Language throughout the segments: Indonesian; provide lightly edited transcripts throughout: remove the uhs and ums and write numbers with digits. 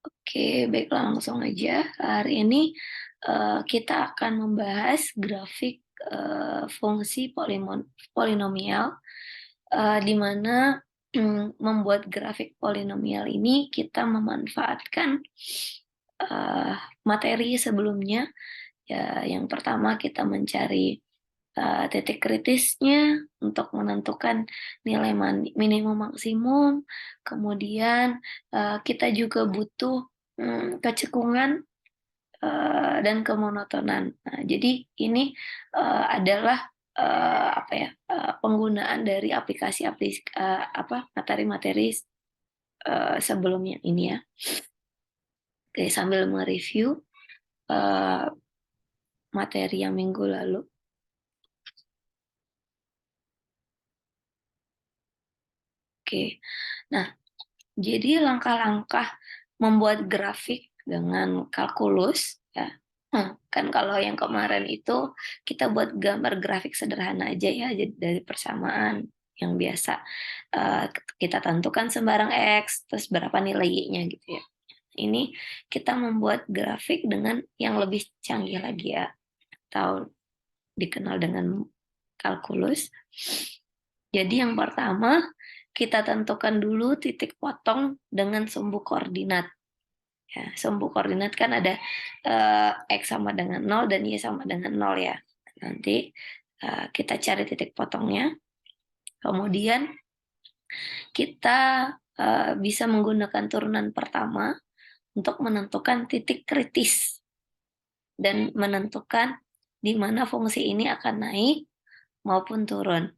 Oke, baiklah langsung aja. Hari ini kita akan membahas grafik fungsi polinomial, di mana membuat grafik polinomial ini kita memanfaatkan eh, materi sebelumnya. Ya, yang pertama kita mencari titik kritisnya untuk menentukan nilai minimum maksimum. Kemudian kita juga butuh kecekungan dan kemonotonan. Nah, jadi ini adalah apa ya, penggunaan dari aplikasi-aplikasi apa materi-materi sebelumnya ini ya. Oke, sambil mereview eh, materi yang minggu lalu. Oke, nah jadi langkah-langkah membuat grafik dengan kalkulus ya. Kan kalau yang kemarin itu kita buat gambar grafik sederhana aja ya, jadi dari persamaan yang biasa kita tentukan sembarang X, terus berapa nilai Y-nya gitu ya. Ini kita membuat grafik dengan yang lebih canggih lagi ya, atau dikenal dengan kalkulus. Jadi yang pertama, kita tentukan dulu titik potong dengan sumbu koordinat. Ya, sumbu koordinat kan ada X sama dengan 0 dan Y sama dengan 0 ya. Nanti kita cari titik potongnya. Kemudian kita bisa menggunakan turunan pertama untuk menentukan titik kritis dan menentukan di mana fungsi ini akan naik maupun turun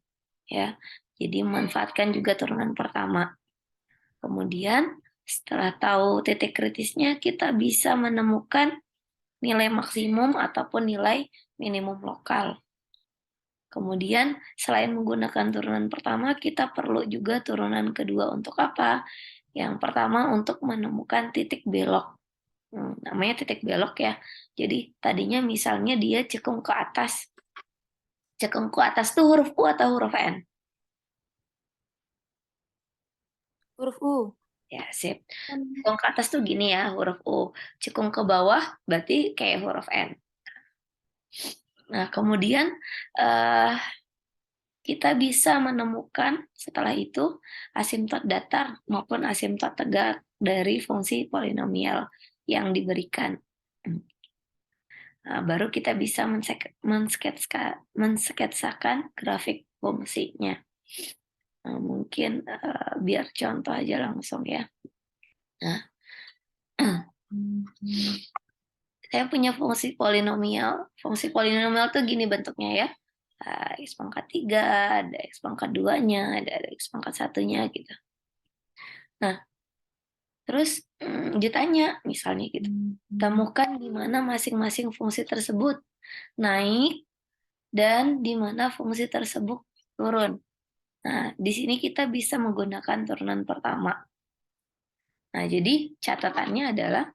ya. Jadi memanfaatkan juga turunan pertama. Kemudian setelah tahu titik kritisnya, kita bisa menemukan nilai maksimum ataupun nilai minimum lokal. Kemudian selain menggunakan turunan pertama, kita perlu juga turunan kedua untuk apa? Yang pertama untuk menemukan titik belok. Namanya titik belok ya. Jadi tadinya misalnya dia cekung ke atas. Cekung ke atas tuh huruf U atau huruf N? Huruf U. Ya, sip. Cekung ke atas tuh gini ya, huruf U. Cekung ke bawah berarti kayak huruf N. Nah, kemudian eh, kita bisa menemukan setelah itu asimtot datar maupun asimtot tegak dari fungsi polinomial yang diberikan. Nah, baru kita bisa mensketsakan grafik fungsinya. Nah, mungkin biar contoh aja langsung ya. Nah, saya punya fungsi polinomial. Fungsi polinomial tuh gini bentuknya ya. X pangkat 3, ada X pangkat 2-nya, ada X pangkat 1-nya gitu. Nah, terus ditanya misalnya gitu, temukan di mana masing-masing fungsi tersebut naik dan di mana fungsi tersebut turun. Nah, di sini kita bisa menggunakan turunan pertama. Nah, jadi catatannya adalah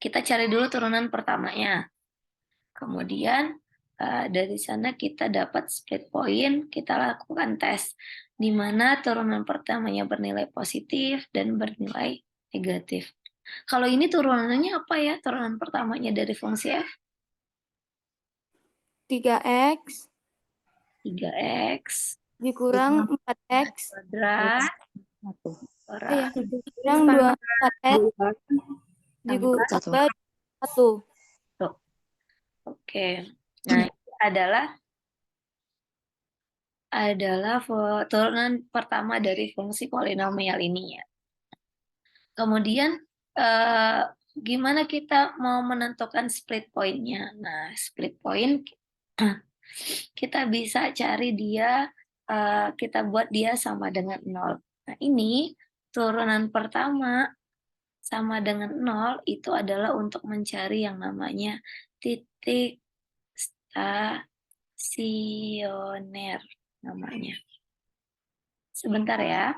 kita cari dulu turunan pertamanya. Kemudian dari sana kita dapat split point, kita lakukan tes di mana turunan pertamanya bernilai positif dan bernilai negatif. Kalau ini turunannya apa ya? Turunan pertamanya dari fungsi f? 3X 3x dikurang 4X. kuadrat Ya, per dikurang 4X tambah ditambah 1. 1. Oke. Nah, ini adalah turunan pertama dari fungsi polinomial ini ya. Kemudian eh, gimana kita mau menentukan split point-nya? Nah, split point kita bisa cari dia, kita buat dia sama dengan 0. Nah, ini turunan pertama sama dengan 0 itu adalah untuk mencari yang namanya titik stasioner namanya. Sebentar ya.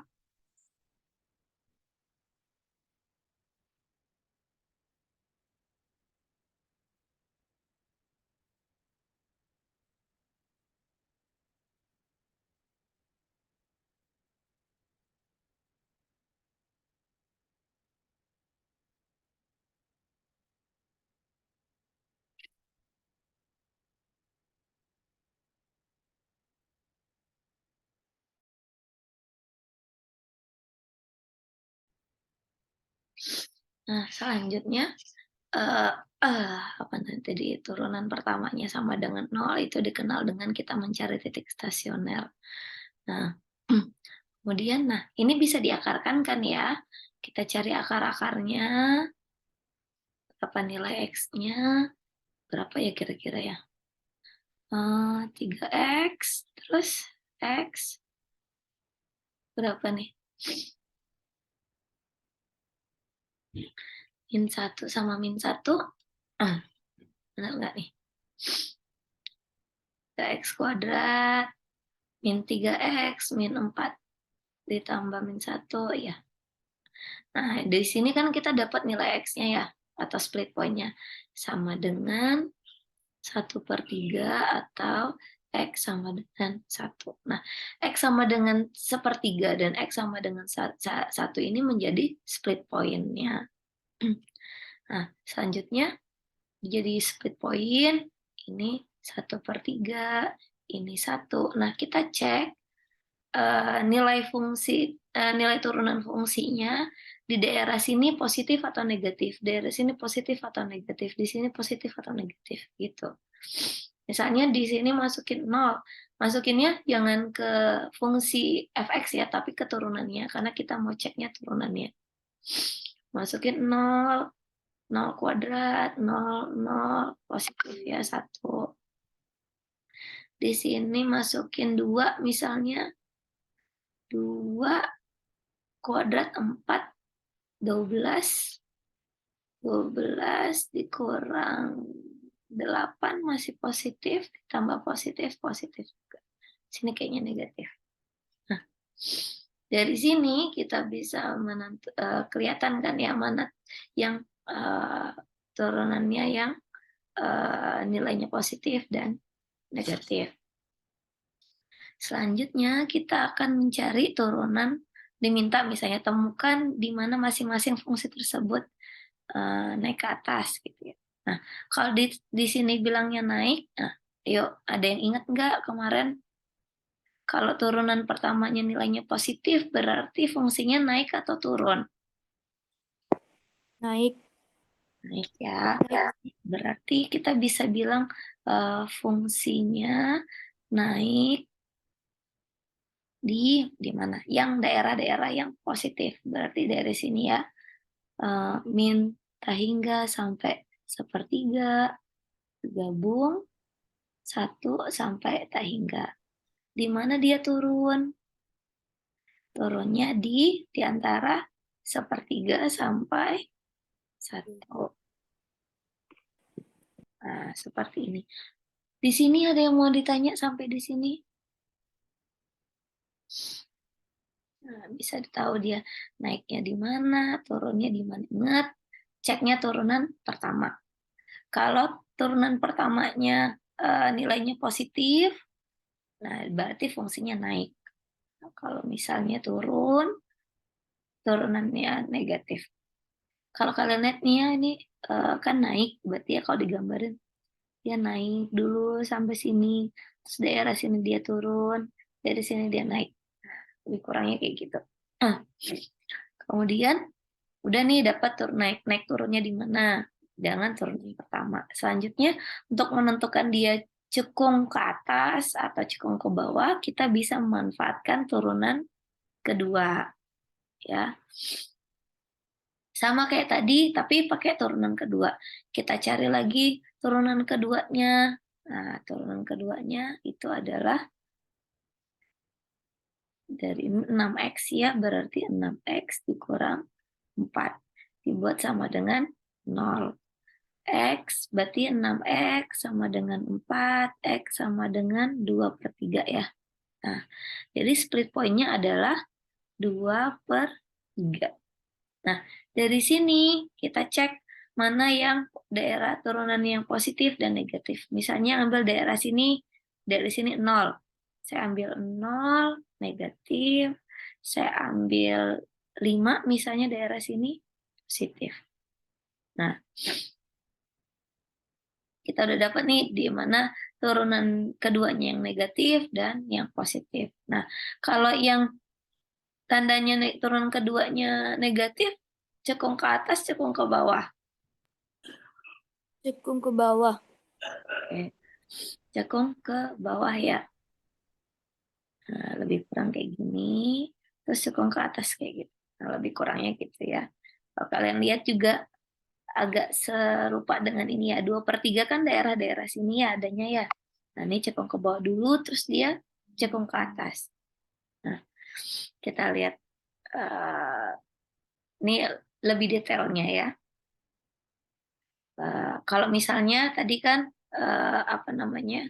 Nah, selanjutnya apa tadi turunan pertamanya sama dengan 0 itu dikenal dengan kita mencari titik stasioner. Nah, kemudian ini bisa diakarkan kan ya. Kita cari akar-akarnya, berapa nilai X-nya, berapa ya kira-kira ya? 3X, terus X, berapa nih? Min 1 sama min 1, benar nggak nih? 3X kuadrat, min 3X, min 4, ditambah min 1, ya. Nah, di sini kan kita dapat nilai X-nya ya, atau split point-nya. Sama dengan 1/3 atau X sama dengan 1. Nah, X sama dengan 1/3 dan X sama dengan 1 ini menjadi split point-nya. Nah, selanjutnya jadi split point, ini 1/3, ini 1. Nah, kita cek nilai turunan fungsinya di daerah sini positif atau negatif, daerah sini positif atau negatif, di sini positif atau negatif gitu. Misalnya di sini masukin 0, masukinnya jangan ke fungsi fx ya, tapi ke turunannya karena kita mau ceknya turunannya. Masukin 0, 0 kuadrat, 0, 0, positif ya 1. Di sini masukin 2 misalnya, 2 kuadrat 4, 12. 12 dikurang 8 masih positif, ditambah positif, positif juga. Sini kayaknya negatif. Nah, dari sini kita bisa kelihatan kan ya mana yang turunannya yang nilainya positif dan negatif. Selanjutnya kita akan mencari turunan, diminta misalnya temukan di mana masing-masing fungsi tersebut naik ke atas gitu ya. Nah, kalau di sini bilangnya naik, nah, yuk ada yang ingat nggak kemarin kalau turunan pertamanya nilainya positif berarti fungsinya naik atau turun? Naik. Naik ya. Berarti kita bisa bilang fungsinya naik di mana? Yang daerah-daerah yang positif. Berarti dari sini ya min hingga sampai 1/3 gabung 1 sampai hingga. Di mana dia turun? Turunnya di antara 1/3 sampai 1. Nah, seperti ini. Di sini ada yang mau ditanya sampai di sini? Nah, bisa tahu dia naiknya di mana, turunnya di mana. Ingat, ceknya turunan pertama. Kalau turunan pertamanya nilainya positif, nah berarti fungsinya naik. Nah, kalau misalnya turunannya negatif. Kalau kalian lihat nih ya, ini kan naik, berarti ya kalau digambarin dia naik dulu sampai sini, terus daerah sini dia turun, dari sini dia naik. Lebih kurangnya kayak gitu. Kemudian udah nih dapat naik turunnya di mana. Jangan turun yang pertama. Selanjutnya untuk menentukan dia cekung ke atas atau cekung ke bawah, kita bisa memanfaatkan turunan kedua. Ya. Sama kayak tadi, tapi pakai turunan kedua. Kita cari lagi turunan keduanya. Nah, turunan keduanya itu adalah dari 6X ya, berarti 6X dikurang 4. Dibuat sama dengan 0. X berarti 6X sama dengan 4, X sama dengan 2/3 ya. Nah, jadi split point-nya adalah 2/3. Nah, dari sini kita cek mana yang daerah turunan yang positif dan negatif. Misalnya ambil daerah sini, dari sini 0. Saya ambil 0, negatif. Saya ambil 5, misalnya daerah sini, positif. Nah, kita udah dapat nih di mana turunan keduanya yang negatif dan yang positif. Nah, kalau yang tandanya turunan keduanya negatif, Cekung ke atas, cekung ke bawah. Cekung ke bawah. Oke. Cekung ke bawah ya. Nah, lebih kurang kayak gini. Terus cekung ke atas kayak gitu. Nah, lebih kurangnya gitu ya. Kalau kalian lihat juga agak serupa dengan ini ya. 2/3 kan daerah-daerah sini ya adanya ya. Nah, ini cekung ke bawah dulu, terus dia cekung ke atas. Nah, kita lihat ini lebih detailnya ya. Kalau misalnya tadi kan apa namanya,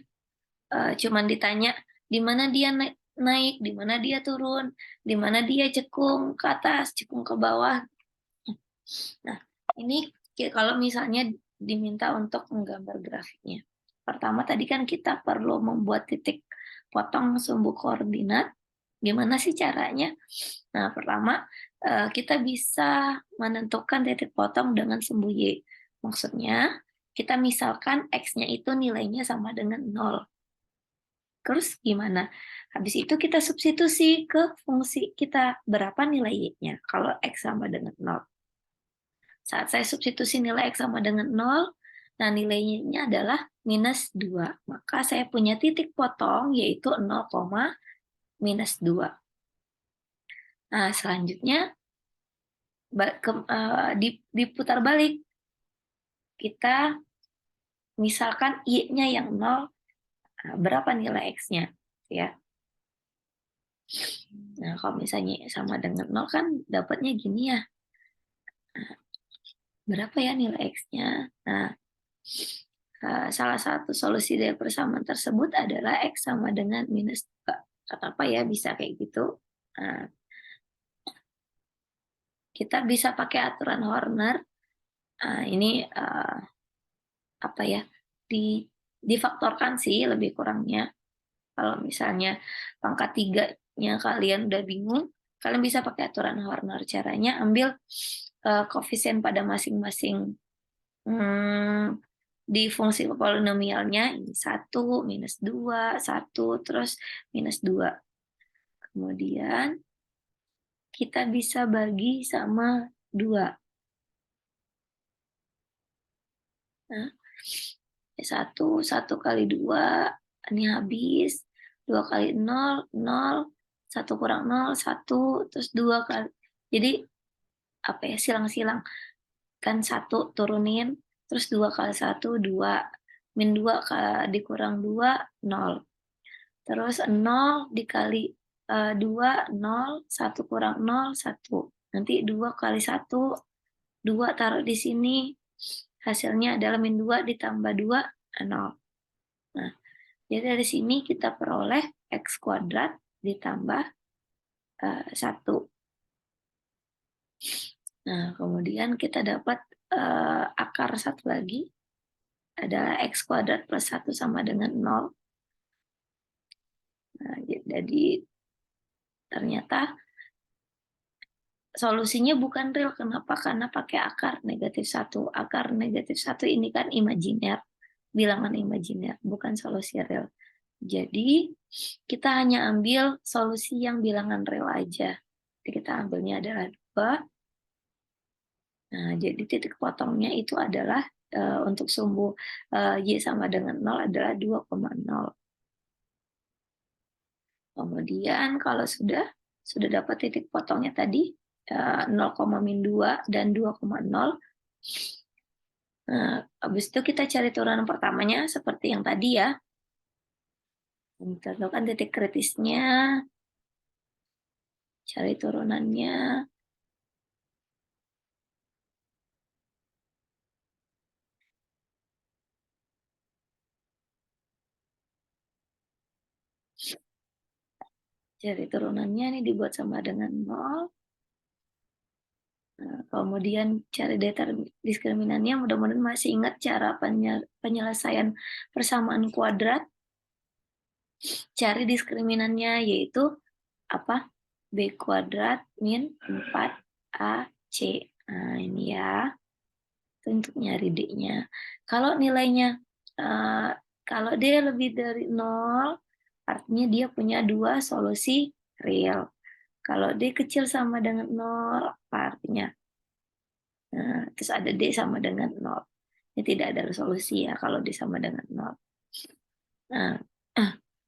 cuman ditanya di mana dia naik, di mana dia turun, di mana dia cekung ke atas, cekung ke bawah. Nah, ini kalau misalnya diminta untuk menggambar grafiknya. Pertama tadi kan kita perlu membuat titik potong sumbu koordinat. Gimana sih caranya? Nah, pertama kita bisa menentukan titik potong dengan sumbu Y. Maksudnya, kita misalkan X-nya itu nilainya sama dengan 0. Terus gimana? Habis itu kita substitusi ke fungsi kita berapa nilai Y-nya kalau X sama dengan 0. Saat saya substitusi nilai X sama dengan 0, nah nilainya adalah minus 2. Maka saya punya titik potong yaitu 0, minus 2. Nah, selanjutnya diputar balik. Kita misalkan Y-nya yang 0, berapa nilai X-nya? Ya. Nah, kalau misalnya sama dengan 0 kan dapatnya gini ya. Nah, berapa ya nilai X-nya? Nah, salah satu solusi dari persamaan tersebut adalah X sama dengan minus 2. Kenapa ya bisa kayak gitu? Nah, kita bisa pakai aturan Horner. Ini apa ya? Difaktorkan sih lebih kurangnya. Kalau misalnya pangkat 3-nya kalian udah bingung, kalian bisa pakai aturan Horner. Caranya ambil koefisien pada masing-masing di fungsi polinomialnya, ini 1, minus 2, 1, terus minus 2. Kemudian kita bisa bagi sama 2. Nah, 1 kali 2, ini habis. 2 kali 0, 0. 1 kurang 0, 1. Terus 2 kali. Jadi, apa ya, silang-silang. Kan 1 turunin, terus 2 kali 1, 2. Min 2 dikurang 2, 0. Terus 0 dikali 2, 0. 1 kurang 0, 1. Nanti 2 kali 1, 2 taruh di sini. Hasilnya adalah min 2 ditambah 2, 0. Nah, jadi dari sini kita peroleh X kuadrat ditambah 1. Nah, kemudian kita dapat akar satu lagi adalah X kuadrat plus 1 sama dengan 0. Nah, jadi ternyata solusinya bukan real. Kenapa? Karena pakai akar negatif 1. Akar negatif 1 ini kan imajiner, bilangan imajiner, bukan solusi real. Jadi, kita hanya ambil solusi yang bilangan real aja. Jadi kita ambilnya adalah 2. Nah, jadi titik potongnya itu adalah untuk sumbu Y sama dengan 0 adalah 2,0. Kemudian kalau sudah dapat titik potongnya tadi 0,-2 dan 2,0. Nah, habis itu kita cari turunan pertamanya seperti yang tadi ya. Tentukan titik kritisnya, cari turunannya. Cari turunannya ini dibuat sama dengan 0. Nah, kemudian cari diskriminan-nya. Mudah-mudahan masih ingat cara penyelesaian persamaan kuadrat. Cari diskriminan-nya yaitu apa? B kuadrat min 4AC. Nah, ini ya. Itu untuk nyari D-nya. Kalau nilainya, kalau D lebih dari 0, artinya dia punya 2 solusi real. Kalau D kecil sama dengan 0, apa artinya? terus ada D sama dengan 0. Ini tidak ada solusi ya kalau D sama dengan 0. Nah,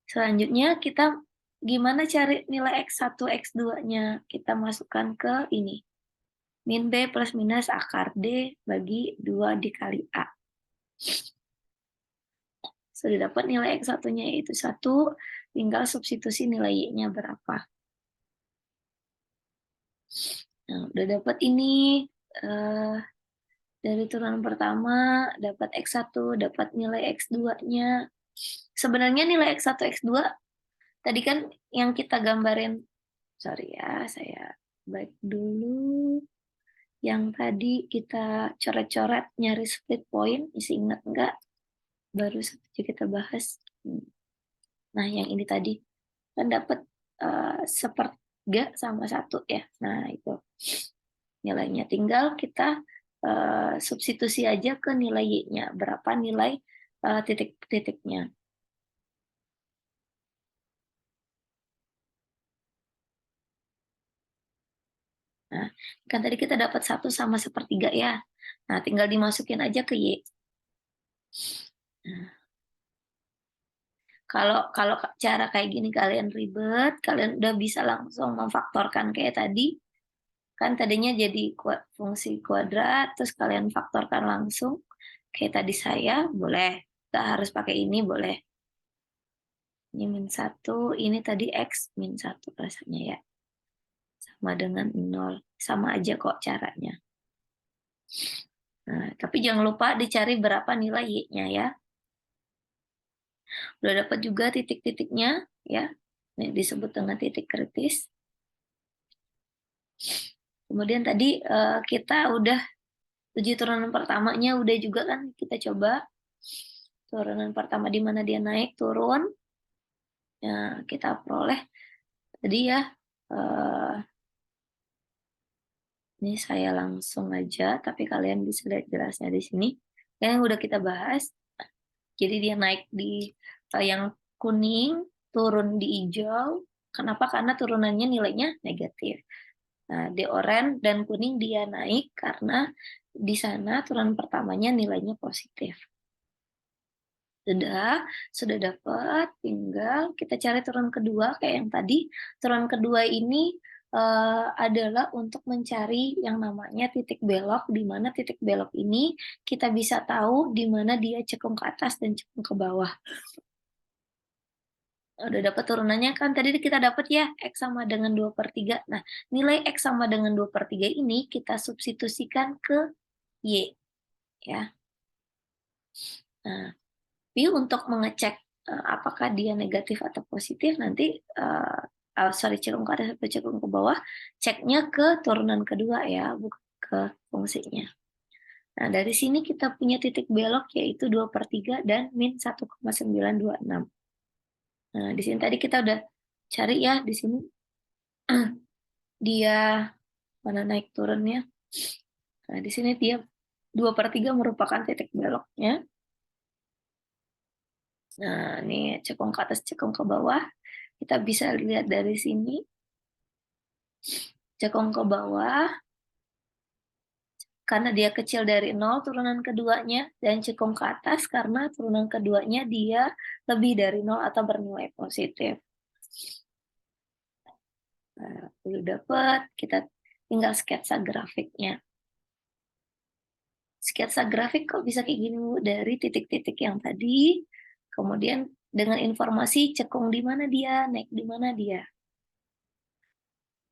selanjutnya kita gimana cari nilai X1, X2-nya? Kita masukkan ke ini. Min B plus minus akar D bagi 2 dikali A. Sudah dapat nilai X1-nya yaitu 1, tinggal substitusi nilai Y-nya berapa. Nah, udah dapat ini. Dari turunan pertama, dapat X1, dapat nilai X2-nya. Sebenarnya nilai X1, X2, tadi kan yang kita gambarin, sorry ya, saya baik dulu. Yang tadi kita coret-coret nyari split point, isi ingat enggak? Baru saja kita bahas. Nah, yang ini tadi kan dapat sepertiga sama 1 ya. Nah, itu nilainya. Tinggal kita substitusi aja ke nilai Y-nya. Berapa nilai titik-titiknya. Nah, kan tadi kita dapat 1 sama sepertiga ya. Nah, tinggal dimasukin aja ke Y. Nah, kalau cara kayak gini kalian ribet, kalian udah bisa langsung memfaktorkan kayak tadi. Kan tadinya jadi fungsi kuadrat, terus kalian faktorkan langsung. Kayak tadi saya, boleh. Nggak harus pakai ini, boleh. Ini min 1, ini tadi X min 1 rasanya ya. Sama dengan 0. Sama aja kok caranya. Nah, tapi jangan lupa dicari berapa nilai Y-nya ya. Udah dapat juga titik-titiknya ya. Ini disebut dengan titik kritis. Kemudian tadi kita udah uji turunan pertamanya udah juga kan kita coba. Turunan pertama di mana dia naik turun. Ya, kita peroleh tadi ya. Ini saya langsung aja, tapi kalian bisa lihat jelasnya di sini. Yang udah kita bahas. Jadi dia naik di yang kuning, turun di hijau. Kenapa? Karena turunannya nilainya negatif. Nah, di oranye dan kuning dia naik karena di sana turunan pertamanya nilainya positif. Sudah dapat, tinggal kita cari turunan kedua kayak yang tadi. Turunan kedua ini adalah untuk mencari yang namanya titik belok, di mana titik belok ini kita bisa tahu di mana dia cekung ke atas dan cekung ke bawah. Udah dapat turunannya kan, tadi kita dapat ya, X sama dengan 2/3. Nah, nilai X sama dengan 2/3 ini kita substitusikan ke Y. Ya. Nah, tapi untuk mengecek apakah dia negatif atau positif, nanti cekung ke atas atau cekung ke bawah, ceknya ke turunan kedua ya, bukan ke fungsinya. Nah, dari sini kita punya titik belok yaitu 2/3 dan min 1,926. Nah, di sini tadi kita udah cari ya, di sini dia mana naik turunnya. Nah, di sini dia 2/3 merupakan titik beloknya. Nah, ini cekung ke atas, cekung ke bawah. Kita bisa lihat dari sini. Cekung ke bawah. Karena dia kecil dari 0, turunan keduanya. Dan cekung ke atas karena turunan keduanya dia lebih dari 0 atau bernilai positif. Nah, udah dapat. Kita tinggal sketsa grafiknya. Sketsa grafik kok bisa kayak gini, Bu? Dari titik-titik yang tadi. Kemudian dengan informasi cekung di mana dia, naik di mana dia.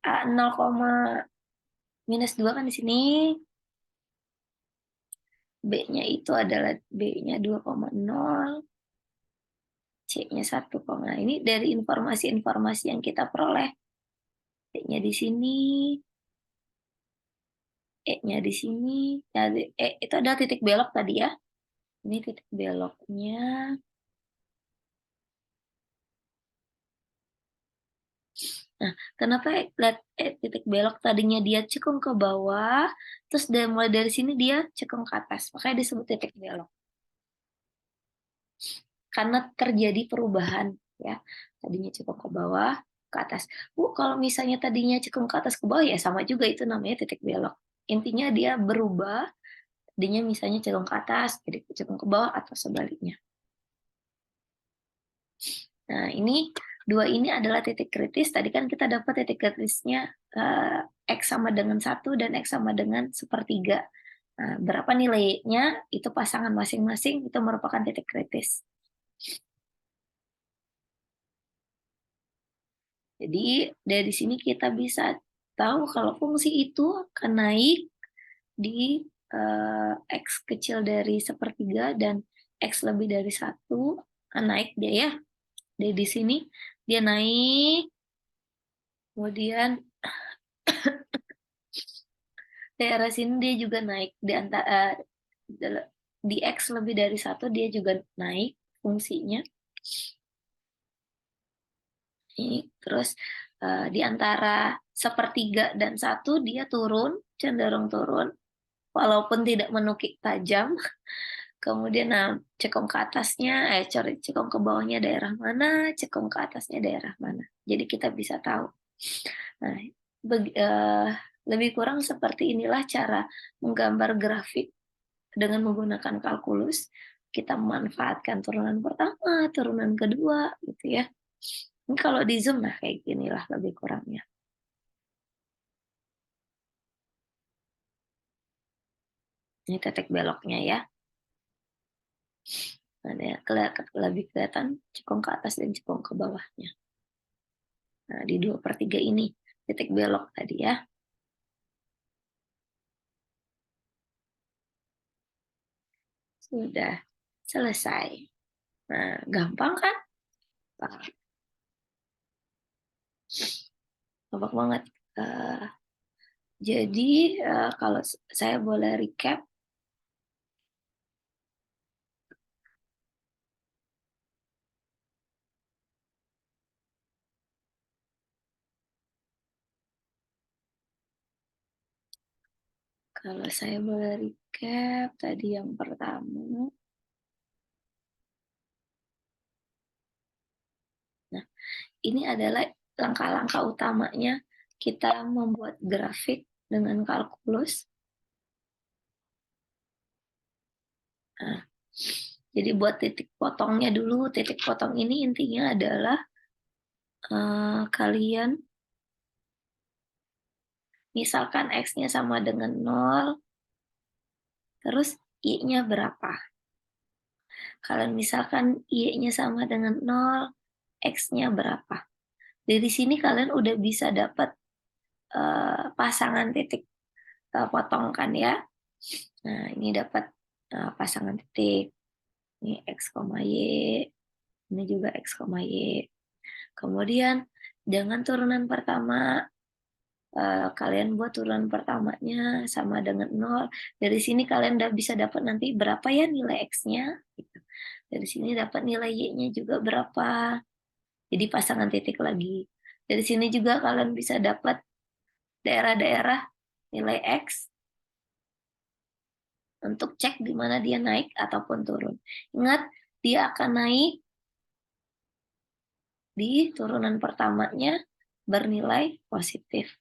A 0,-2 kan di sini. B-nya itu adalah B-nya 2,0. C-nya 1, ini dari informasi-informasi yang kita peroleh. D-nya di sini. E-nya di sini. Itu adalah titik belok tadi ya. Ini titik beloknya. Nah, kenapa lihat titik belok tadinya dia cekung ke bawah, terus mulai dari sini dia cekung ke atas. Makanya disebut titik belok. Karena terjadi perubahan ya. Tadinya cekung ke bawah, ke atas. Kalau misalnya tadinya cekung ke atas ke bawah ya sama juga itu namanya titik belok. Intinya dia berubah D-nya misalnya condong ke atas, jadi condong ke bawah atau sebaliknya. Nah, ini dua ini adalah titik kritis. Tadi kan kita dapat titik kritisnya X sama dengan 1 dan X sama dengan sepertiga. Nah, berapa nilainya, itu pasangan masing-masing, itu merupakan titik kritis. Jadi, dari sini kita bisa tahu kalau fungsi itu akan naik di X kecil dari sepertiga dan X lebih dari 1, akan naik dia ya. Dari sini, dia naik, kemudian daerah sini dia juga naik di antara di X lebih dari 1 dia juga naik fungsinya. Ini terus di antara sepertiga dan 1 dia turun, cenderung turun, walaupun tidak menukik tajam. Kemudian cekung ke atasnya, cekung ke bawahnya daerah mana, cekung ke atasnya daerah mana. Jadi kita bisa tahu. Nah, lebih kurang seperti inilah cara menggambar grafik dengan menggunakan kalkulus. Kita memanfaatkan turunan pertama, turunan kedua, gitu ya. Ini kalau di Zoom, nah kayak ginilah lebih kurangnya. Ini titik beloknya ya. Nah, lebih kelihatan cekung ke atas dan cekung ke bawahnya. Nah, di 2/3 ini titik belok tadi ya. Sudah selesai. Nah, gampang kan? Gampang banget. Jadi, kalau saya boleh recap, tadi yang pertama. Nah, ini adalah langkah-langkah utamanya kita membuat grafik dengan kalkulus. Nah, jadi buat titik potongnya dulu. Titik potong ini intinya adalah kalian misalkan X-nya sama dengan 0, terus Y-nya berapa? Kalian misalkan Y-nya sama dengan 0, X-nya berapa? Dari sini kalian udah bisa dapat pasangan titik potong kan ya. Nah, ini dapat pasangan titik. Ini X, Y. Ini juga X, Y. Kemudian, jangan turunan pertama. Kalian buat turunan pertamanya sama dengan 0. Dari sini kalian udah bisa dapat nanti berapa ya nilai X-nya. Gitu. Dari sini dapat nilai Y-nya juga berapa. Jadi pasangan titik lagi. Dari sini juga kalian bisa dapat daerah-daerah nilai X untuk cek di mana dia naik ataupun turun. Ingat, dia akan naik di turunan pertamanya bernilai positif.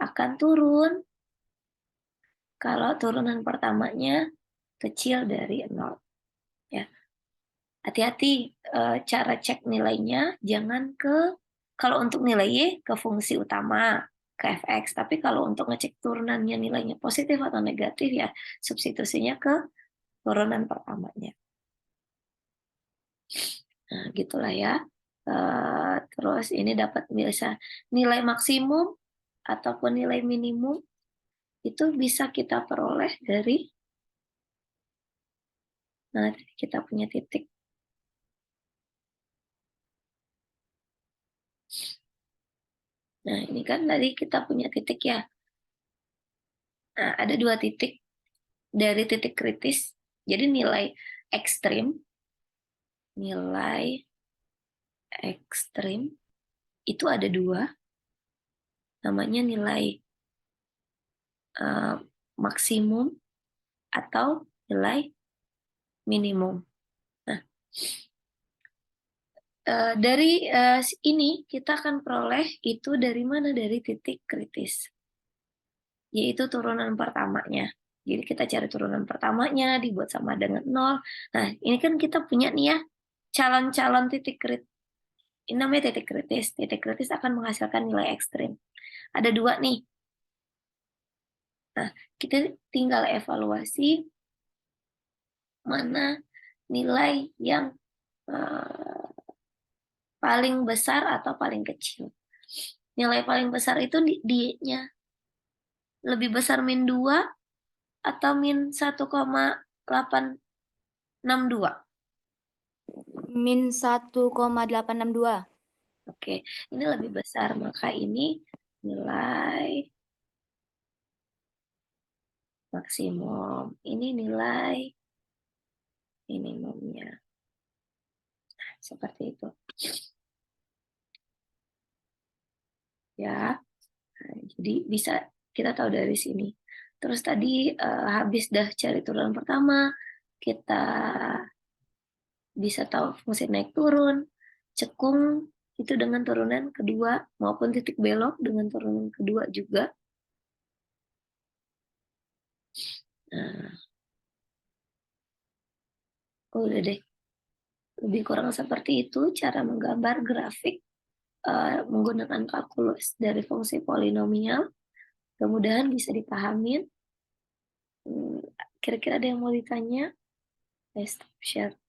Akan turun kalau turunan pertamanya kecil dari 0. Ya. Hati-hati cara cek nilainya, jangan kalau untuk nilai Y ke fungsi utama, ke fx, tapi kalau untuk ngecek turunannya nilainya positif atau negatif ya substitusinya ke turunan pertamanya. Nah, gitulah ya. Terus ini dapat bisa nilai maksimum ataupun nilai minimum itu bisa kita peroleh dari kita punya titik. Nah, ini kan tadi kita punya titik ya. Nah, ada 2 titik dari titik kritis. Jadi nilai ekstrim itu ada 2. Namanya nilai maksimum atau nilai minimum. Nah, dari ini kita akan peroleh itu dari mana? Dari titik kritis, yaitu turunan pertamanya. Jadi kita cari turunan pertamanya, dibuat sama dengan 0. Nah, ini kan kita punya nih ya, calon-calon titik kritis. Ini namanya titik kritis. Titik kritis akan menghasilkan nilai ekstrim. Ada 2 nih. Nah, kita tinggal evaluasi mana nilai yang paling besar atau paling kecil. Nilai paling besar itu D-nya lebih besar min 2 atau min 1,862. Min 1,862. Oke, ini lebih besar, maka ini nilai maksimum. Ini nilai minimumnya. Seperti itu. Ya, nah, jadi bisa kita tahu dari sini. Terus tadi habis dah cari turunan pertama, kita bisa tahu fungsi naik turun, cekung itu dengan turunan kedua, maupun titik belok dengan turunan kedua juga. Nah, udah deh. Lebih kurang seperti itu cara menggambar grafik menggunakan kalkulus dari fungsi polinomial. Mudah-mudahan bisa dipahamin. Kira-kira ada yang mau ditanya? Stop share.